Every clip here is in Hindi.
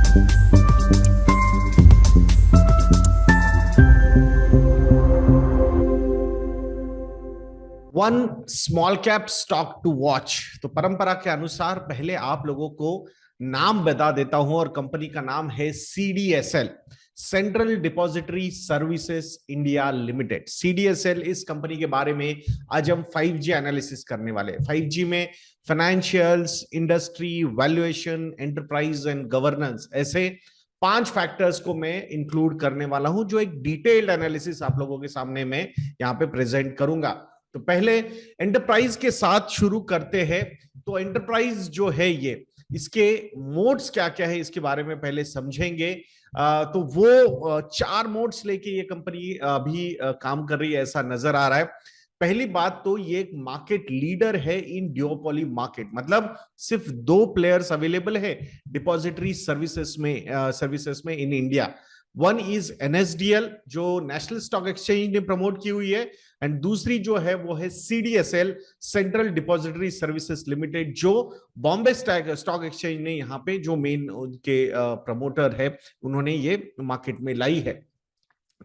One small cap stock to watch. तो परंपरा के अनुसार पहले आप लोगों को नाम बता देता हूं, और कंपनी का नाम है CDSL, central depository services India limited. CDSL, इस कंपनी के बारे में आज हम 5G एनालिसिस करने वाले हैं। 5G में financials, industry, valuation, enterprise and governance, ऐसे 5 फैक्टर्स को मैं इंक्लूड करने वाला हूं, जो एक डिटेल्ड एनालिसिस आप लोगों के सामने मैं यहां पे प्रेजेंट करूंगा। तो पहले एंटरप्राइज के साथ शुरू करते हैं। तो एंटरप्राइज जो है ये, इसके मोड्स क्या क्या है इसके बारे में पहले समझेंगे। तो वो 4 मोड्स लेके ये कंपनी अभी काम कर रही है, ऐसा नजर आ रहा है। पहली बात तो ये एक मार्केट लीडर है इन ड्यूओपोली मार्केट, मतलब सिर्फ 2 प्लेयर्स अवेलेबल है डिपॉजिटरी सर्विसेज में in India. One is NSDL, जो नेशनल स्टॉक एक्सचेंज ने प्रमोट की हुई है, एंड दूसरी जो है वो है CDSL, central depository services limited, जो बॉम्बे स्टॉक एक्सचेंज ने यहाँ पे जो मेन उनके प्रमोटर है, उन्होंने ये मार्केट में लाई है।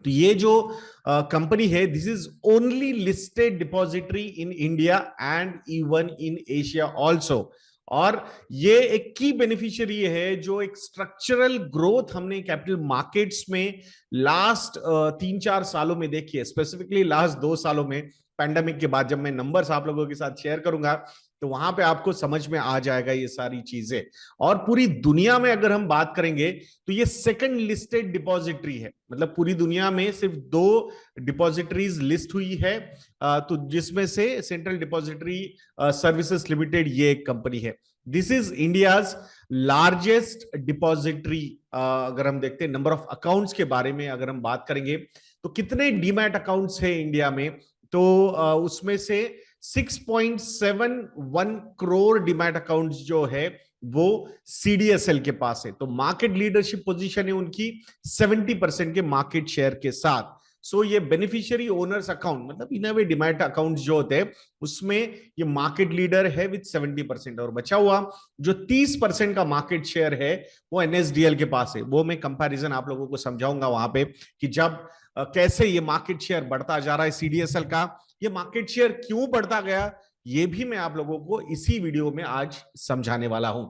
तो ये जो कंपनी है, this is only listed depository in India and even in Asia also. और ये एक की बेनिफिशियरी है, जो एक स्ट्रक्चरल ग्रोथ हमने कैपिटल मार्केट्स में लास्ट 3-4 सालों में देखी है, स्पेसिफिकली लास्ट 2 सालों में। पैंडेमिक के बाद जब मैं नंबर्स आप लोगों के साथ शेयर करूंगा, तो वहां पे आपको समझ में आ जाएगा ये सारी चीजें। और पूरी दुनिया में अगर हम बात करेंगे, तो ये सेकंड लिस्टेड डिपॉजिटरी है, मतलब पूरी दुनिया में सिर्फ 2 डिपॉजिटरीज लिस्ट हुई है, तो जिसमें से सेंट्रल डिपॉजिटरी सर्विसेज लिमिटेड ये एक कंपनी है। This is India's largest depository. अगर हम देखते हैं नंबर ऑफ अकाउंट्स के बारे में, अगर हम बात करेंगे तो कितने डीमैट अकाउंट्स है इंडिया में, तो उसमें से 6.71 करोड़ डीमैट अकाउंट्स जो है वो सीडीएसएल के पास है। तो मार्केट लीडरशिप पोजीशन है उनकी 70% के मार्केट शेयर के साथ। सो ये बेनिफिशियरी ओनर्स अकाउंट, मतलब इन वे डीमैट अकाउंट्स जो होते हैं, उसमें ये मार्केट लीडर है विद 70%। और बचा हुआ जो 30% का मार्केट शेयर है, वो एनएसडीएल के पास है। वो मैं कंपैरिजन आप लोगों को समझाऊंगा वहां पे, कि जब कैसे ये मार्केट शेयर बढ़ता जा रहा है सीडीएसएल का, ये मार्केट शेयर क्यों बढ़ता गया, ये भी मैं आप लोगों को इसी वीडियो में आज समझाने वाला हूं।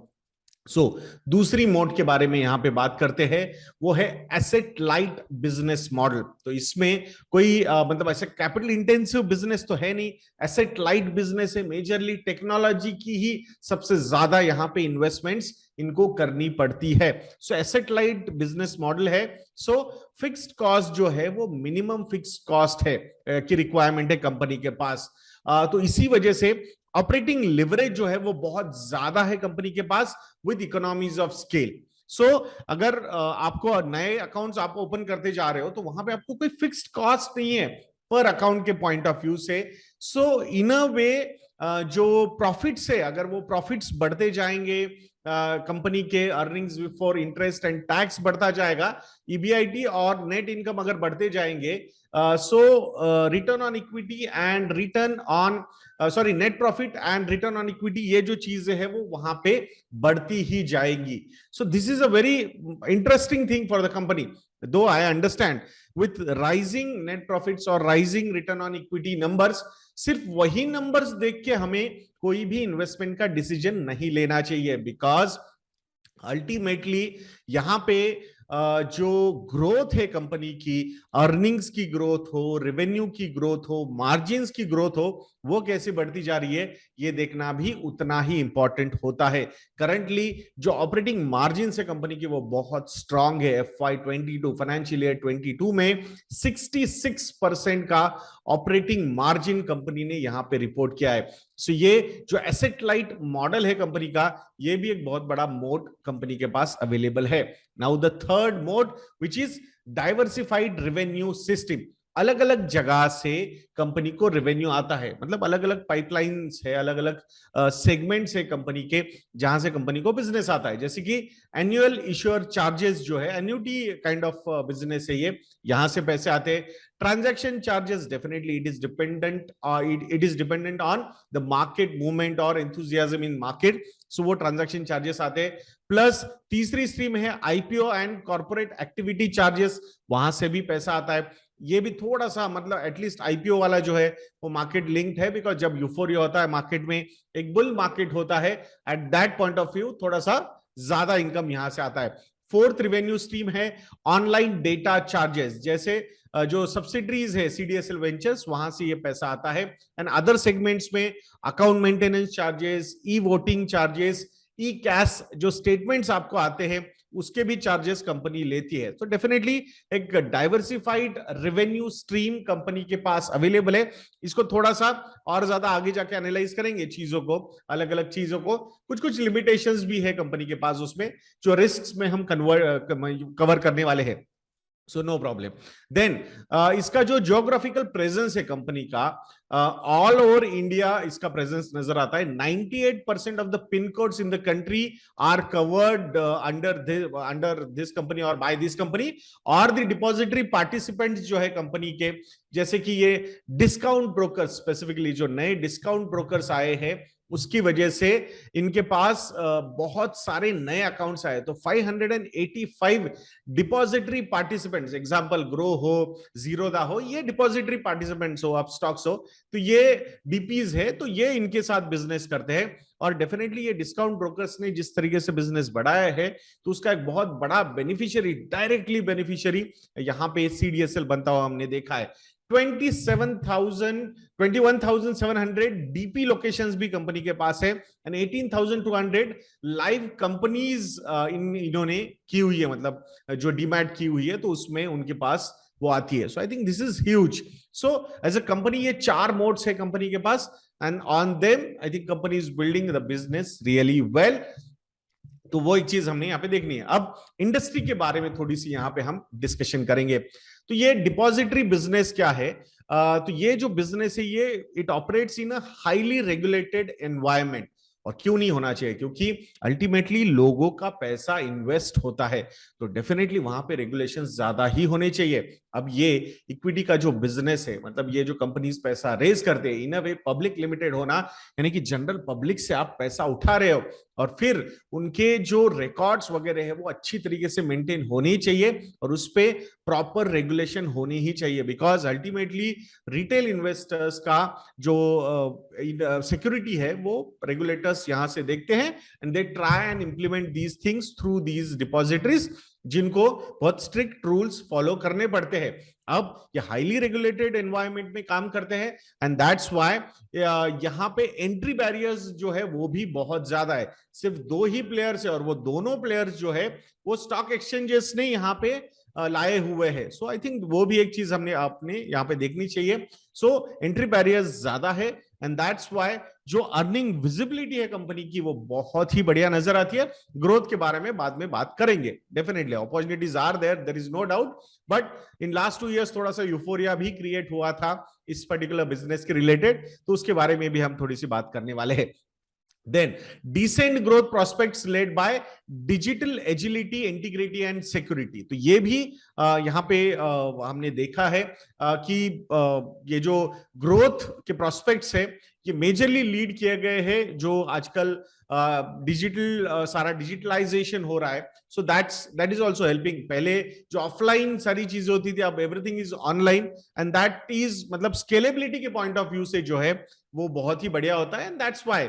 दूसरी मोड के बारे में यहां पे बात करते हैं, वो है एसेट लाइट बिजनेस मॉडल। तो इसमें कोई मतलब ऐसे कैपिटल इंटेंसिव बिजनेस तो है नहीं, एसेट लाइट बिजनेस है। मेजरली टेक्नोलॉजी की ही सबसे ज्यादा यहाँ पे इन्वेस्टमेंट्स इनको करनी पड़ती है। सो एसेट लाइट बिजनेस मॉडल है। सो फिक्स्ड कॉस्ट जो है वो मिनिमम फिक्स्ड कॉस्ट है की रिक्वायरमेंट है कंपनी के पास। तो इसी वजह से ऑपरेटिंग लिवरेज जो है वो बहुत ज्यादा है कंपनी के पास, विद इकोनॉमीज ऑफ स्केल। सो अगर आपको नए अकाउंट्स आप ओपन करते जा रहे हो, तो वहां पे आपको कोई फिक्स्ड कॉस्ट नहीं है पर अकाउंट के पॉइंट ऑफ व्यू से। सो इन अ वे जो प्रॉफिट्स है, अगर वो प्रॉफिट्स बढ़ते जाएंगे, कंपनी के earnings before interest and tax बढ़ता जाएगा, ईबीआईटी और नेट इनकम अगर बढ़ते जाएंगे, so return on equity and return on net profit and return on equity, ये जो चीजें है वो वहां पे बढ़ती ही जाएगी। So this is a very interesting thing for the company, though I understand with rising net profits और rising return on equity numbers, सिर्फ वही नंबर्स देख के हमें कोई भी इन्वेस्टमेंट का डिसीजन नहीं लेना चाहिए, बिकॉज अल्टीमेटली यहां पे जो ग्रोथ है कंपनी की, अर्निंग्स की ग्रोथ हो, रेवेन्यू की ग्रोथ हो, मार्जिन्स की ग्रोथ हो, वो कैसे बढ़ती जा रही है, ये देखना भी उतना ही इंपॉर्टेंट होता है। करंटली जो ऑपरेटिंग मार्जिन है कंपनी की, वो बहुत स्ट्रांग है। FY22 फाइनेंशियल ईयर 22 में 66% का ऑपरेटिंग मार्जिन कंपनी ने यहां पे रिपोर्ट किया है। सो ये जो एसेट लाइट मॉडल है कंपनी का, ये भी एक बहुत बड़ा मोड कंपनी के पास अवेलेबल है। Now the third mode, which is diversified revenue system. अलग अलग जगह से कंपनी को रेवेन्यू आता है, मतलब अलग अलग पाइपलाइंस है, अलग अलग सेगमेंट्स है कंपनी के, जहां से कंपनी को बिजनेस आता है। जैसे कि एनुअल इश्योर चार्जेस जो है, एन्युटी काइंड ऑफ बिजनेस है ये, यहां से पैसे आते हैं। Transaction charges, definitely it is dependent on the market movement और एंथुजियाज्म इन मार्केट, सो वो ट्रांजैक्शन चार्जेस आते हैं। प्लस तीसरी स्ट्रीम है IPO and corporate activity charges, वहां से भी पैसा आता है। ये भी थोड़ा सा, मतलब एटलीस्ट आईपीओ वाला जो है वो मार्केट लिंक्ड है, बिकॉज जब यूफोरिया होता है मार्केट में, एक बुल मार्केट होता है, at that point of view थोड़ा सा ज्यादा इनकम यहां से आता है। फोर्थ रिवेन्यू स्ट्रीम है ऑनलाइन डेटा चार्जेस, जैसे जो सब्सिडरीज है सीडीएसएल वेंचर्स, वहां से ये पैसा आता है। एंड अदर सेगमेंट्स में account maintenance charges, e voting charges, e cash जो स्टेटमेंट्स आपको आते हैं उसके भी चार्जेस कंपनी लेती है। तो डेफिनेटली एक डाइवर्सिफाइड रेवेन्यू स्ट्रीम कंपनी के पास अवेलेबल है। इसको थोड़ा सा और ज्यादा आगे जाके एनालाइज करेंगे चीजों को, अलग अलग चीजों को, कुछ कुछ लिमिटेशंस भी है कंपनी के पास उसमें, जो रिस्क्स में हम कवर करने वाले हैं। So no problem. देन इसका जो ज्योग्राफिकल प्रेजेंस है कंपनी का, ऑल ओवर इंडिया इसका प्रेजेंस नजर आता है। 98% of the pin codes in the country are covered under this company और बाय दिस कंपनी। और द डिपॉजिटरी पार्टिसिपेंट्स जो है कंपनी के, जैसे कि ये डिस्काउंट ब्रोकर्स, स्पेसिफिकली जो नए डिस्काउंट ब्रोकर्स आए हैं उसकी वजह से इनके पास बहुत सारे नए अकाउंट्स आए। तो 585 डिपॉजिटरी पार्टिसिपेंट्स, एग्जांपल ग्रो हो, जीरोदा हो, ये डिपॉजिटरी पार्टिसिपेंट्स हो, अपस्टॉक्स हो, तो ये डीपीज है, तो ये इनके साथ बिजनेस करते हैं। और डेफिनेटली ये डिस्काउंट ब्रोकर्स ने जिस तरीके से बिजनेस बढ़ाया है, तो उसका एक बहुत बड़ा बेनिफिशियरी, डायरेक्टली बेनिफिशियरी यहाँ पे सीडीएसएल बनता हुआ हमने देखा है। 21,700 डीपी लोकेशंस भी कंपनी के पास है, एंड 18,200 लाइव कंपनीज इन्होंने की हुई है, मतलब जो डीमैट की हुई है तो उसमें उनके पास वो आती है। So I think this is huge. So as a company ये 4 मोड्स है कंपनी के पास, and on them I think company is building the business really well. तो वो एक चीज हमने यहाँ पे देखनी है। अब इंडस्ट्री के बारे में थोड़ी सी यहाँ पे हम डिस्कशन करेंगे। तो ये डिपॉजिटरी बिजनेस क्या है? तो ये जो बिजनेस है ये it operates in a highly regulated environment. और क्यों नहीं होना चाहिए? क्योंकि अल्टीमेटली लोगों का पैसा इन्वेस्ट होता है, तो डेफिनेटली वहां पे रेगुलेशंस ज्यादा ही होने चाहिए। अब ये इक्विटी का जो बिजनेस है, मतलब ये जो कंपनीज पैसा रेज करते हैं, इन अ वे पब्लिक लिमिटेड होना, यानी कि जनरल पब्लिक से आप पैसा उठा रहे हो, और फिर उनके जो रिकॉर्ड्स वगैरह है वो अच्छी तरीके से मेंटेन होनी चाहिए, और उस पर प्रॉपर रेगुलेशन होनी ही चाहिए। बिकॉज अल्टीमेटली रिटेल इन्वेस्टर्स का जो सिक्योरिटी है वो रेगुलेटर्स यहां से देखते हैं, and they try and implement these things through these depositories, जिनको बहुत स्ट्रिक्ट रूल्स फॉलो करने पड़ते हैं। अब ये हाईली रेगुलेटेड एनवायरनमेंट में काम करते हैं, एंड दैट्स व्हाई यहाँ पे एंट्री बैरियर्स जो है वो भी बहुत ज्यादा है। सिर्फ 2 ही प्लेयर्स है, और वो दोनों प्लेयर्स जो है वो स्टॉक एक्सचेंजेस ने यहाँ पे लाए हुए हैं। सो आई थिंक वो भी एक चीज हमने आपने यहाँ पे देखनी चाहिए। सो एंट्री बैरियर्स ज्यादा है, एंड दैट्स व्हाई जो अर्निंग विजिबिलिटी है कंपनी की वो बहुत ही बढ़िया नजर आती है। ग्रोथ के बारे में बाद में बात करेंगे, definitely opportunities are there, there is no doubt, but in last 2 years थोड़ा सा यूफोरिया भी क्रिएट हुआ था इस पर्टिकुलर बिजनेस के रिलेटेड, तो उसके बारे में भी हम थोड़ी सी बात करने वाले हैं। Then decent growth prospects led by digital agility, integrity and security। तो ये भी यहाँ पे हमने देखा है कि ये जो ग्रोथ के प्रोस्पेक्ट्स है ये मेजरली लीड किए गए हैं जो आजकल डिजिटल सारा डिजिटलाइजेशन हो रहा है। So that is also helping. पहले जो ऑफलाइन सारी चीजें होती थी, अब everything is online, and that is मतलब स्केलेबिलिटी के पॉइंट ऑफ व्यू से जो है वो बहुत ही बढ़िया होता है। एंड दैट्स व्हाई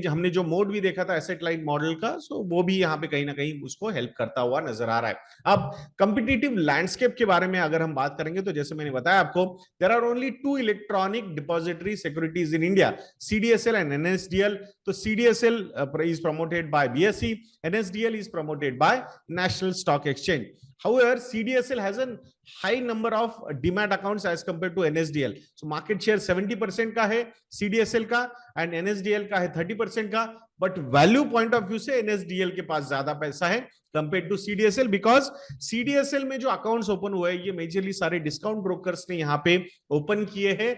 हमने जो मोड भी देखा था एसेट लाइट मॉडल का, सो वो भी यहाँ पे कहीं ना कहीं उसको हेल्प करता हुआ नजर आ रहा है। अब कंपिटिटिव लैंडस्केप के बारे में अगर हम बात करेंगे, तो जैसे मैंने बताया आपको, there are only 2 electronic depository securities in India, CDSL and NSDL। तो CDSL is promoted by BSE, NSDL is promoted by National Stock Exchange. However, CDSL has a high number of demat accounts as compared to NSDL. So market share 70% का है CDSL का, and NSDL का है 30% का। But value point of view से एनएसडीएल के पास ज्यादा पैसा है compare to CDSL, because CDSL में जो अकाउंट्स ओपन हुए हैं ये मेजरली सारे डिस्काउंट ब्रोकर्स ने यहाँ पे ओपन किए हैं,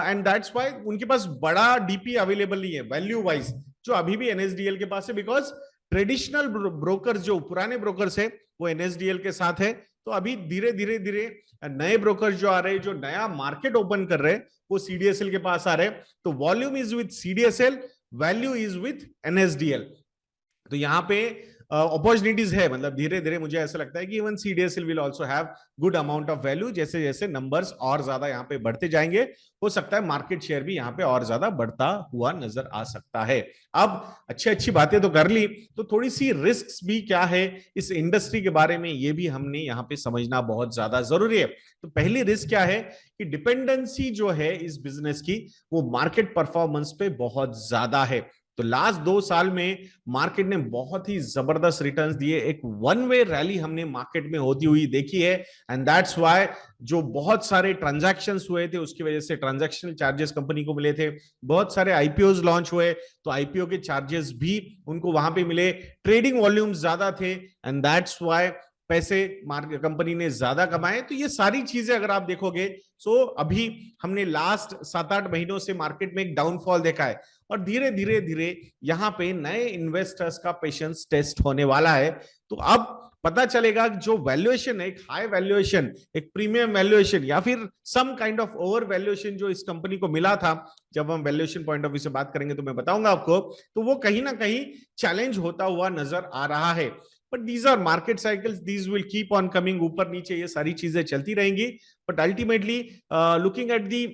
एंड दैट्स व्हाई उनके पास बड़ा डीपी अवेलेबल नहीं है वैल्यू वाइज जो अभी भी एनएसडीएल के पास है, बिकॉज ट्रेडिशनल ब्रोकर्स जो पुराने ब्रोकर्स है वो एनएसडीएल के साथ है। तो अभी धीरे धीरे धीरे नए ब्रोकर्स जो आ रहे हैं, जो नया मार्केट ओपन कर रहे हैं, वो सीडीएसएल के पास आ रहे हैं। तो volume is with CDSL, value is with NSDL. तो यहाँ पे अपॉर्चुनिटीज है, मतलब धीरे धीरे मुझे ऐसा लगता है कि even CDSL will also have good amount of value. जैसे जैसे नंबर्स और ज्यादा यहाँ पे बढ़ते जाएंगे, हो सकता है मार्केट शेयर भी यहाँ पे और ज्यादा बढ़ता हुआ नजर आ सकता है। अब अच्छी बातें तो कर ली, तो थोड़ी सी रिस्क भी क्या है इस इंडस्ट्री के बारे में, ये भी हमने यहाँ पे समझना बहुत ज्यादा जरूरी है। तो पहली रिस्क क्या है कि डिपेंडेंसी जो है इस बिजनेस की वो मार्केट परफॉर्मेंस पे बहुत ज्यादा है। तो लास्ट 2 साल में मार्केट ने बहुत ही जबरदस्त रिटर्न्स दिए, एक वन वे रैली हमने मार्केट में होती हुई देखी है, एंड दैट्स व्हाई जो बहुत सारे ट्रांजैक्शंस हुए थे उसकी वजह से ट्रांजैक्शनल चार्जेस कंपनी को मिले थे, बहुत सारे आईपीओज लॉन्च हुए तो आईपीओ के चार्जेस भी उनको वहां पे मिले, ट्रेडिंग वॉल्यूम्स ज्यादा थे, एंड दैट्स व्हाई पैसे मार्केट कंपनी ने ज्यादा कमाए। तो ये सारी चीजें अगर आप देखोगे, सो अभी हमने लास्ट 7-8 महीनों से मार्केट में एक डाउनफॉल देखा है, और धीरे धीरे धीरे यहाँ पे नए इन्वेस्टर्स का पेशेंस टेस्ट होने वाला है। तो अब पता चलेगा कि जो वैल्यूएशन है, एक हाई वैल्यूएशन, एक प्रीमियम वैल्यूएशन या फिर some kind of over valuation जो इस कंपनी को मिला था, जब हम वैल्यूएशन पॉइंट ऑफ व्यू से बात करेंगे तो मैं बताऊंगा आपको, तो वो कहीं ना कहीं चैलेंज होता हुआ नजर आ रहा है। But these are market cycles, these will keep on coming, ऊपर नीचे ये सारी चीजें चलती रहेंगी। But ultimately looking at the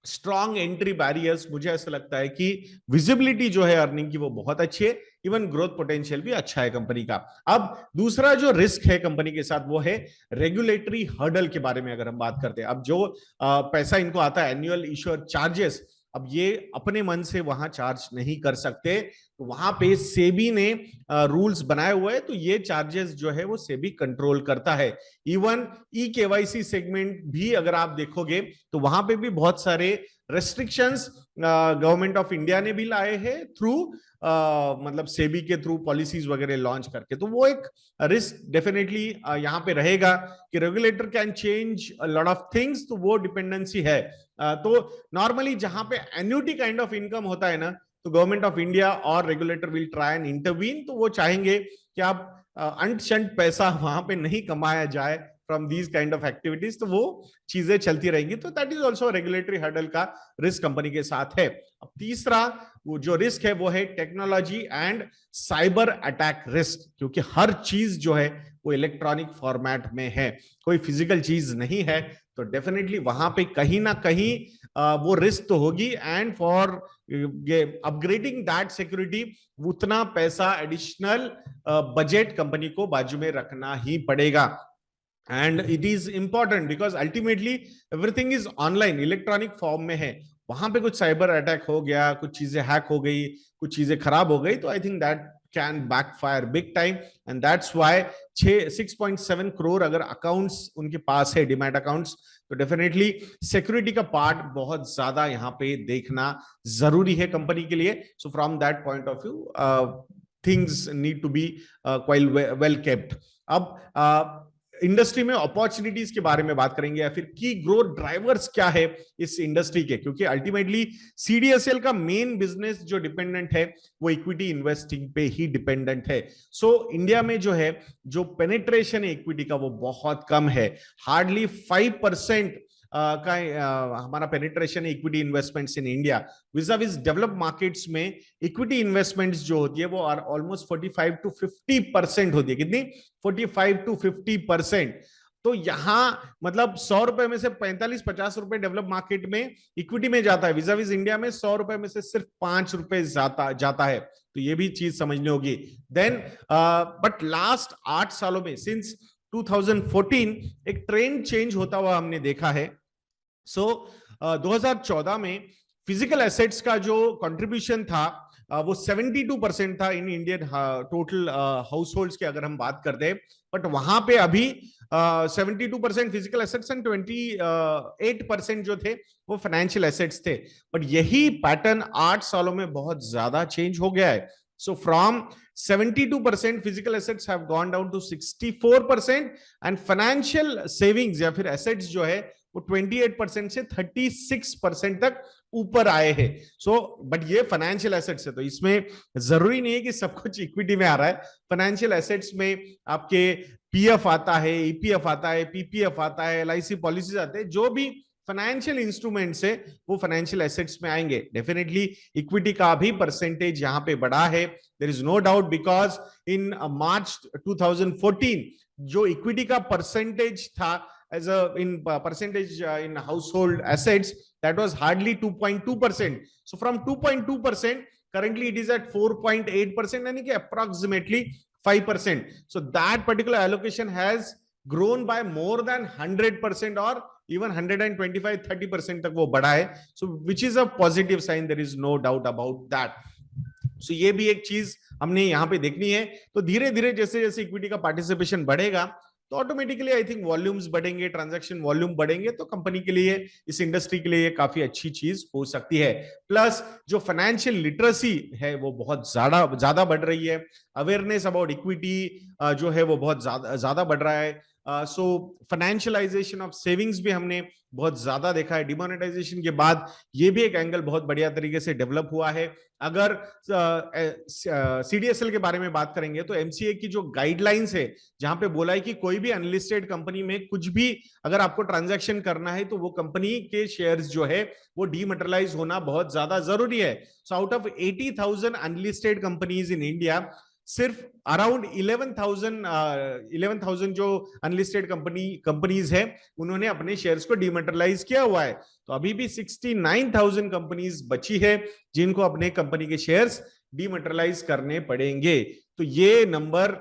strong entry barriers, मुझे ऐसा लगता है कि विजिबिलिटी जो है अर्निंग की वो बहुत अच्छी है, इवन ग्रोथ पोटेंशियल भी अच्छा है कंपनी का। अब दूसरा जो रिस्क है कंपनी के साथ वो है रेगुलेटरी हर्डल के बारे में अगर हम बात करते हैं। अब जो पैसा इनको आता है एनुअल इश्योर चार्जेस, अब ये अपने मन से वहां चार्ज नहीं कर सकते, तो वहां पे सेबी ने रूल्स बनाए हुए हैं, तो ये चार्जेस जो है वो सेबी कंट्रोल करता है। इवन ई केवाईसी सेगमेंट भी अगर आप देखोगे तो वहां पे भी बहुत सारे रेस्ट्रिक्शंस गवर्नमेंट ऑफ इंडिया ने भी लाए हैं थ्रू मतलब सेबी के थ्रू पॉलिसीज वगैरह लॉन्च करके। तो वो एक रिस्क डेफिनेटली यहाँ पे रहेगा कि regulator can change a lot of things, तो वो डिपेंडेंसी है। तो नॉर्मली जहां पे एन्युटी काइंड ऑफ इनकम होता है ना, तो गवर्नमेंट ऑफ इंडिया और regulator will try and intervene, तो वो चाहेंगे कि आप अंट शंट पैसा वहां पे नहीं कमाया जाए from these kind of activities, तो वो चीजें चलती रहेंगी। तो that is also regulatory hurdle का रिस्क कंपनी के साथ है। अब तीसरा वो जो रिस्क है वो है technology and cyber attack risk, क्योंकि हर चीज जो है वो इलेक्ट्रॉनिक फॉर्मेट में है, कोई फिजिकल चीज नहीं है, तो डेफिनेटली वहां पे कहीं ना कहीं वो रिस्क तो होगी, and for upgrading that security उतना पैसा एडिशनल बजट कंपनी को बाजू में रखना ही पड़ेगा। And it is important because ultimately everything is online, electronic form में है, वहां पे कुछ साइबर अटैक हो गया, कुछ चीजें हैक हो गई, कुछ चीजें खराब हो गई, तो आई think that can backfire big time, and that's why 6.7 crore अगर अकाउंट्स उनके पास है, डीमैट अकाउंट्स, तो डेफिनेटली सिक्योरिटी का पार्ट बहुत ज्यादा यहाँ पे देखना जरूरी है कंपनी के लिए। So from that point of view things need to be quite well kept. अब इंडस्ट्री में अपॉर्चुनिटीज के बारे में बात करेंगे, या फिर की ग्रोथ ड्राइवर्स क्या है इस इंडस्ट्री के, क्योंकि अल्टीमेटली सीडीएसएल का मेन बिजनेस जो डिपेंडेंट है वो इक्विटी इन्वेस्टिंग पे ही डिपेंडेंट है। सो इंडिया में जो है जो पेनिट्रेशन है इक्विटी का वो बहुत कम है, हार्डली 5% का हमारा पेनिट्रेशन है equity investments in India. विज़ develop markets में इक्विटी इन्वेस्टमेंट्स जो होती है वो ऑलमोस्ट 45 to 50% होती है। कितनी? 45 to 50%। तो यहां मतलब 100 रुपए में से 45-50 रुपए डेवलप मार्केट में इक्विटी में जाता है, विज़ इंडिया में 100 रुपए में से सिर्फ 5 रुपए जाता है। तो ये भी चीज समझनी होगी। देन बट लास्ट 8 सालों में सिंस 2014 एक ट्रेंड चेंज होता हुआ हमने देखा है। 2014 में फिजिकल एसेट्स का जो कंट्रीब्यूशन था वो 72% था in Indian total house holds की अगर हम बात करते हैं, बट वहां पे अभी 72% फिजिकल एसेट्स एंड 28% जो थे वो फाइनेंशियल एसेट्स थे। बट यही पैटर्न 8 सालों में बहुत ज्यादा चेंज हो गया है। So from 72% physical assets have gone down to 64% and financial savings या फिर assets जो है वो 28% से 36% तक ऊपर आए हैं। सो बट ये फाइनेंशियल एसेट्स है, तो इसमें जरूरी नहीं है कि सब कुछ इक्विटी में आ रहा है। फाइनेंशियल एसेट्स में आपके पीएफ आता है, ईपीएफ आता है, पीपीएफ आता है, एलआईसी पॉलिसीज आते हैं, जो भी फाइनेंशियल इंस्ट्रूमेंट्स है वो फाइनेंशियल एसेट्स में आएंगे। डेफिनेटली इक्विटी का भी परसेंटेज यहां पे बढ़ा है, there is no doubt, because in March 2014 जो इक्विटी का परसेंटेज था as a in percentage in household assets, that was hardly 2.2%. So from 2.2% currently it is at 4.8%, यानी कि approximately 5%. So that particular allocation has grown by more than 100% or even 125-30% तक वो बढ़ा है। So which is a positive sign, there is no doubt about that. So ये भी एक चीज हमने यहाँ पे देखनी है। तो धीरे धीरे जैसे जैसे इक्विटी का पार्टिसिपेशन बढ़ेगा तो ऑटोमेटिकली आई थिंक वॉल्यूम्स बढ़ेंगे, ट्रांजैक्शन वॉल्यूम बढ़ेंगे, तो कंपनी के लिए, इस इंडस्ट्री के लिए काफी अच्छी चीज हो सकती है। प्लस जो फाइनेंशियल लिटरेसी है वो बहुत ज्यादा बढ़ रही है, अवेयरनेस अबाउट इक्विटी जो है वो बहुत ज्यादा बढ़ रहा है। सो फाइनेंशियलाइजेशन ऑफ सेविंग्स भी हमने बहुत ज्यादा देखा है। डिमोनेटाइजेशन के बाद ये भी एक एंगल बहुत बढ़िया तरीके से डेवलप हुआ है। अगर सीडीएसएल के बारे में बात करेंगे तो एमसीए की जो गाइडलाइंस है, जहां पे बोला है कि कोई भी अनलिस्टेड कंपनी में कुछ भी अगर आपको ट्रांजैक्शन करना है तो वो कंपनी के शेयर्स जो है वो डीमैटेरियलाइज होना बहुत ज्यादा जरूरी है। So out of 80,000 unlisted companies in India, सिर्फ अराउंड 11,000 जो अनलिस्टेड कंपनीज है उन्होंने अपने शेयर्स को डीमैटेरियलाइज किया हुआ है। तो अभी भी 69,000 कंपनीज बची है जिनको अपने कंपनी के शेयर्स डीमैटेरियलाइज करने पड़ेंगे। तो ये नंबर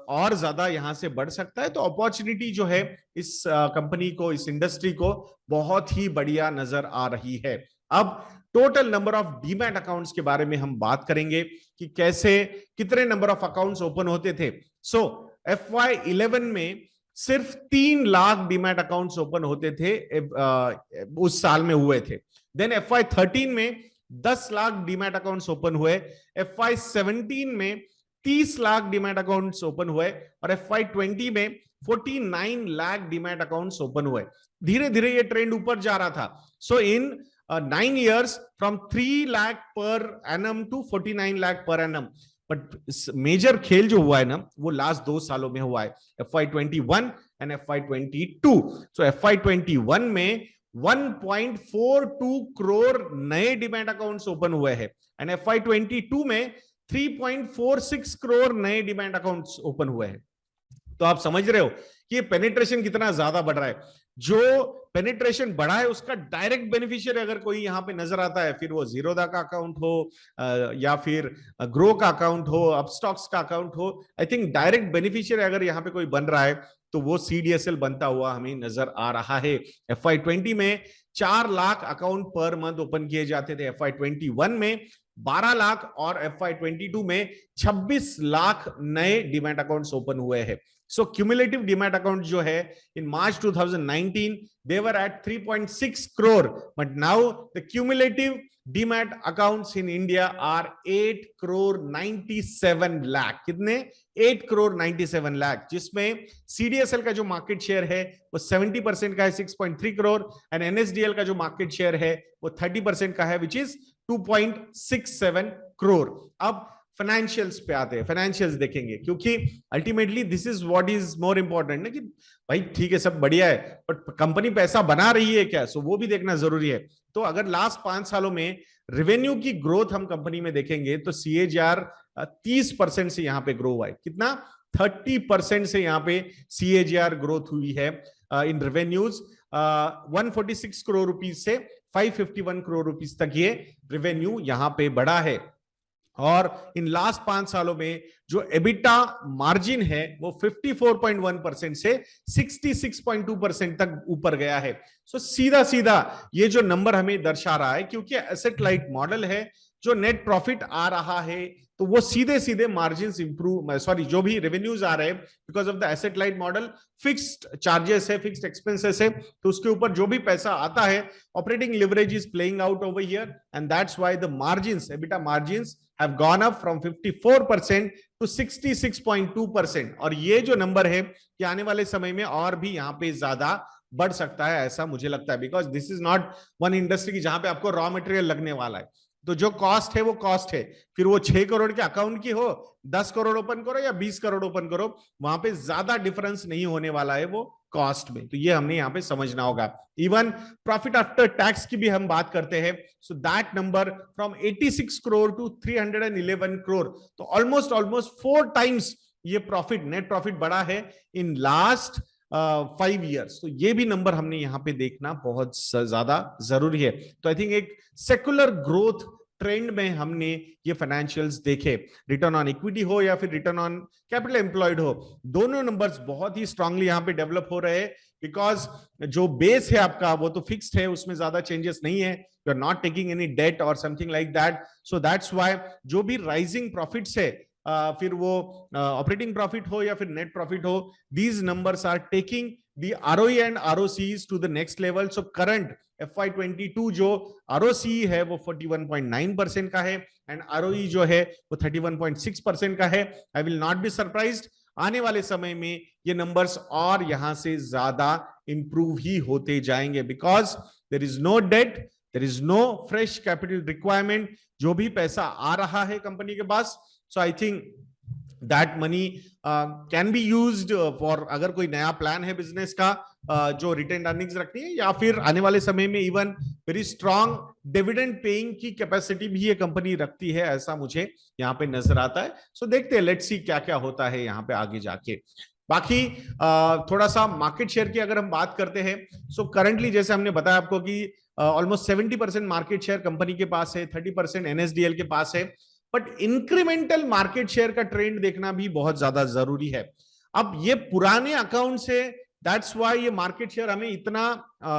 और ज्यादा यहां से बढ़ सकता है। तो अपॉर्चुनिटी जो है इस कंपनी को, इस इंडस्ट्री को बहुत ही बढ़िया नजर आ रही है। अब total number of demat accounts के बारे में हम बात करेंगे कि कैसे, कितने नंबर ऑफ अकाउंट्स ओपन होते थे। सो FY11 में सिर्फ 3 लाख डीमैट अकाउंट्स ओपन होते थे, उस साल में हुए थे। देन FY13 में 10 लाख डीमैट अकाउंट्स ओपन हुए, FY17 में 30 लाख डीमैट अकाउंट्स ओपन हुए और FY20 में 49 लाख डीमैट अकाउंट्स ओपन हुए। धीरे धीरे ये ट्रेंड ऊपर जा रहा था। सो इन 9 years from 3 lakh per annum to 49 lakh per annum. But major खेल जो हुआ है ना वो लास्ट 2 सालों में हुआ है, FY21 and FY22। So FY21 में 1.42 करोड़ नए डीमैट अकाउंट्स ओपन हुए हैं एंड FY22 में 3.46 करोड़ नए डीमैट अकाउंट्स ओपन हुए हैं। तो आप समझ रहे हो कि ये पेनिट्रेशन कितना ज्यादा बढ़ रहा है। जो पेनिट्रेशन बढ़ा है उसका डायरेक्ट बेनिफिशियरी अगर कोई यहां पे नजर आता है, फिर वो जीरोधा का अकाउंट हो या फिर ग्रो का अकाउंट हो, अपस्टॉक्स का अकाउंट हो, आई थिंक डायरेक्ट बेनिफिशियरी अगर यहां पे कोई बन रहा है तो वो सीडीएसएल बनता हुआ हमें नजर आ रहा है। FY20 में 4 lakh account per month open किए जाते थे, FY21 में 12 लाख और FY22 में 26 लाख नए डीमैट अकाउंट्स ओपन हुए हैं। सो क्यूमुलेटिव डीमैट अकाउंट जो है इन मार्च 2019 they were at 3.6 crore, but now the cumulative demat accounts in India are 8 crore 97 lakh। कितने? 8 crore 97 lakh, जिसमें CDSL का जो मार्केट शेयर है वो 70% का है, 6.3 करोड़, एंड NSDL का जो मार्केट शेयर है वो 30% का है, विच इज 2.67 करोड़। अब फाइनेंशियल्स पे आते हैं, फाइनेंशियल्स देखेंगे क्योंकि ultimately this is what is more important ना, कि भाई ठीक है सब बढ़िया है बट कंपनी पैसा बना रही है क्या, सो वो भी देखना जरूरी है। तो अगर लास्ट 5 सालों में रेवेन्यू की ग्रोथ हम कंपनी में देखेंगे तो CAGR 30% से यहां पे ग्रो हुआ है। कितना? 30% से यहां पे CAGR ग्रोथ हुई है इन रेवेन्यूज। 146 करोड़ रुपीज से 551 करोड़ रुपीज तक ये रेवेन्यू यहां पे बढ़ा है। और इन लास्ट 5 सालों में जो एबिटा मार्जिन है वो 54.1% से 66.2% तक ऊपर गया है। सो सीधा सीधा ये जो नंबर हमें दर्शा रहा है, क्योंकि एसेट लाइट मॉडल है, जो नेट प्रॉफिट आ रहा है तो वो सीधे सीधे मार्जिन इंप्रूव, सॉरी, जो भी रेवेन्यूज आ रहे हैं because of the asset light model, fixed charges है, फिक्स्ड एक्सपेंसेस है, तो उसके ऊपर जो भी पैसा आता है, operating leverage is playing out over here, and that's why the margins, EBITDA margins have gone up from 54% to 66.2%। और ये जो नंबर है कि आने वाले समय में और भी यहाँ पे ज्यादा बढ़ सकता है, ऐसा मुझे लगता है, because this is not one industry की जहां पे आपको रॉ मटेरियल लगने वाला है, तो जो कॉस्ट है वो कॉस्ट है, फिर वो 6 करोड़ के अकाउंट की हो, 10 करोड़ ओपन करो या 20 करोड़ ओपन करो, वहां पे ज्यादा डिफरेंस नहीं होने वाला है वो कॉस्ट में, तो ये हमने यहाँ पे समझना होगा। इवन प्रॉफिट आफ्टर टैक्स की भी हम बात करते हैं, so that number from 86 crore to 311 crore, तो ऑलमोस्ट 4 टाइम्स ये प्रॉफिट, नेट प्रॉफिट बढ़ा है इन लास्ट 5 ईयर्स। तो ये भी नंबर हमने यहाँ पे देखना बहुत ज्यादा जरूरी है। तो आई थिंक एक सेकुलर ग्रोथ ट्रेंड में हमने ये फाइनेंशियल्स देखे, रिटर्न ऑन इक्विटी हो या फिर रिटर्न ऑन कैपिटल एम्प्लॉयड हो, दोनों नंबर्स बहुत ही स्ट्रांगली यहाँ पे डेवलप हो रहे हैं, बिकॉज जो बेस है आपका वो तो फिक्स्ड है, उसमें ज्यादा चेंजेस नहीं है, you are not taking any debt or something like that, so that's why जो भी राइजिंग प्रॉफिट्स है, फिर वो ऑपरेटिंग प्रॉफिट हो या फिर नेट प्रॉफिट हो, these numbers are taking the ROE and ROCs to the next level. So current FY22 जो ROCE है वो 41.9% का है एंड ROE जो है वो 31.6% का है। I will not be surprised, आने वाले समय में ये नंबर्स और यहां से ज्यादा इंप्रूव ही होते जाएंगे, because there is no debt, there is no fresh capital requirement, जो भी पैसा आ रहा है कंपनी के पास, so I think that money can be used for, अगर कोई नया प्लान है बिजनेस का जो रिटेन अर्निंग्स रखनी है, या फिर आने वाले समय में even very strong dividend paying की कैपेसिटी भी ये कंपनी रखती है, ऐसा मुझे यहाँ पे नजर आता है। सो देखते हैं, लेट्स सी क्या क्या होता है यहाँ पे आगे जाके। बाकी थोड़ा सा मार्केट शेयर की अगर हम बात करते हैं, सो करंटली जैसे हमने बताया आपको कि ऑलमोस्ट 70% मार्केट शेयर कंपनी के पास है, 30% NSDL के पास है, बट इंक्रीमेंटल मार्केट शेयर का ट्रेंड देखना भी बहुत ज्यादा जरूरी है। अब ये पुराने अकाउंट से, दैट्स व्हाई ये मार्केट शेयर हमें इतना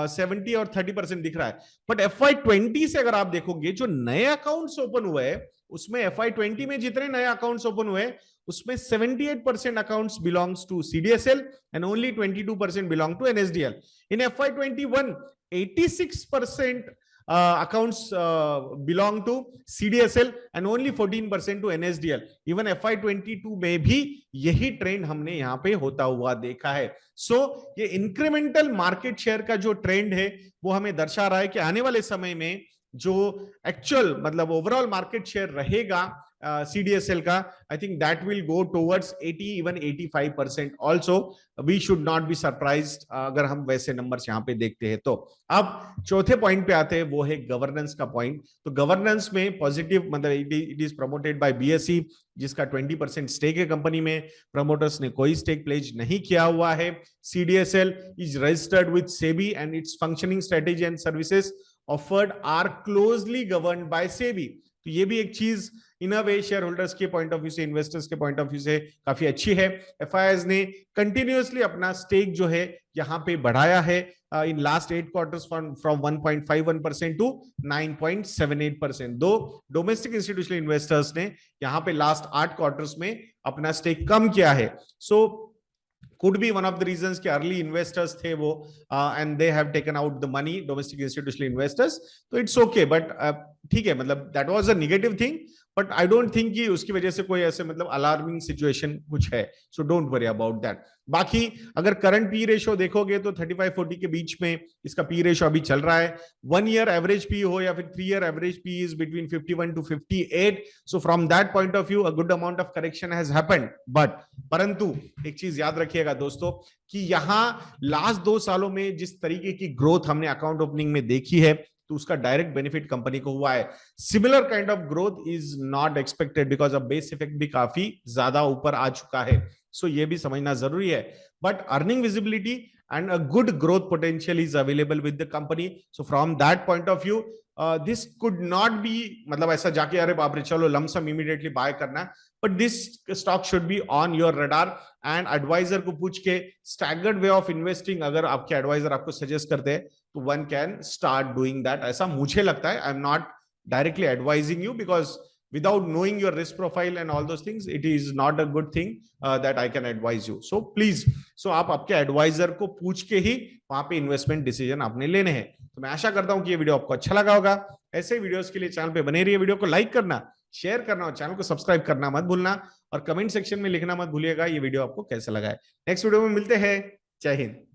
70 और 30% दिख रहा है, बट FY20 से अगर आप देखोगे जो नए अकाउंट्स ओपन हुए हैं, उसमें FY20 में जितने नए अकाउंट्स ओपन हुए उसमें 78% accounts belongs to CDSL and only 22% belong to NSDL। In FY21 86% accounts belong to CDSL and only 14% to NSDL। Even FY22 में भी यही ट्रेंड हमने यहाँ पे होता हुआ देखा है। सो ये इंक्रीमेंटल मार्केट शेयर का जो ट्रेंड है वो हमें दर्शा रहा है कि आने वाले समय में जो एक्चुअल मतलब ओवरऑल मार्केट शेयर रहेगा CDSL का, I think that will go towards 80 even 85% also. We should not be surprised अगर हम वैसे नंबर्स यहाँ पे देखते हैं तो। अब चौथे पॉइंट पे आते हैं, वो है गवर्नेंस का पॉइंट। तो गवर्नेंस में पॉजिटिव मतलब it is promoted by BSE, जिसका 20% स्टेक है कंपनी में, प्रमोटर्स ने कोई स्टेक प्लेज नहीं किया हुआ है। CDSL is registered with SEBI and its functioning strategy and services offered are closely governed by SEBI। तो ये भी एक चीज in a way share holders के पॉइंट ऑफ व्यू से, इन्वेस्टर्स के पॉइंट ऑफ व्यू से काफी अच्छी है। FIIs ने कंटिन्यूअसली अपना स्टेक जो है यहाँ पे बढ़ाया है in last 8 quarters from 1.51% to 9.78%। दो डोमेस्टिक इंस्टीट्यूशनल इन्वेस्टर्स ने यहाँ पे लास्ट 8 क्वार्टर्स में अपना स्टेक कम किया है। सो could be one of the reasons कि early investors थे वो and they have taken out the money, domestic institutional investors, तो it's okay, but ठीक है, मतलब that was a negative thing, but I don't think कि उसकी वजह से कोई ऐसे मतलब alarming situation कुछ है, so don't worry about that। बाकी अगर करंट पी रेशियो देखोगे तो 35-40 के बीच में इसका पी रेशियो अभी चल रहा है। 1 ईयर एवरेज पी हो या फिर 3 year average P is between 51 to 58। So from that point of view a good amount of correction has happened, but परंतु एक चीज याद रखिएगा दोस्तों कि यहां लास्ट 2 सालों में जिस तरीके की ग्रोथ हमने अकाउंट ओपनिंग में देखी है तो उसका डायरेक्ट बेनिफिट कंपनी को हुआ है। Similar kind of growth is not expected because of base effect भी काफी ज्यादा ऊपर आ चुका है। सो ये भी समझना जरूरी है, but earning visibility and a good growth potential is available with the company. So from that point of view this could not be मतलब ऐसा जाके अरे बाप रे चलो लमसम इमीडिएटली बाय करना, but this stock should be on your radar and advisor को पूछ के स्टैगर्ड वे ऑफ इन्वेस्टिंग अगर आपके एडवाइजर आपको सजेस्ट करते हैं तो one can start doing that, ऐसा मुझे लगता है। I am not directly advising you, because without knowing your risk profile and all those things, it is not a good thing that I can advise you. So please, so आप आपके एडवाइजर को पूछ के ही वहां पे इन्वेस्टमेंट डिसीजन आपने लेने हैं। तो मैं आशा करता हूं कि ये वीडियो आपको अच्छा लगा होगा। ऐसे वीडियोस के लिए चैनल पे बने रहिए, वीडियो को लाइक करना, शेयर करना और चैनल को सब्सक्राइब करना मत भूलना, और कमेंट सेक्शन में लिखना मत भूलिएगा ये वीडियो आपको कैसा लगा है। नेक्स्ट वीडियो में मिलते हैं। जय हिंद।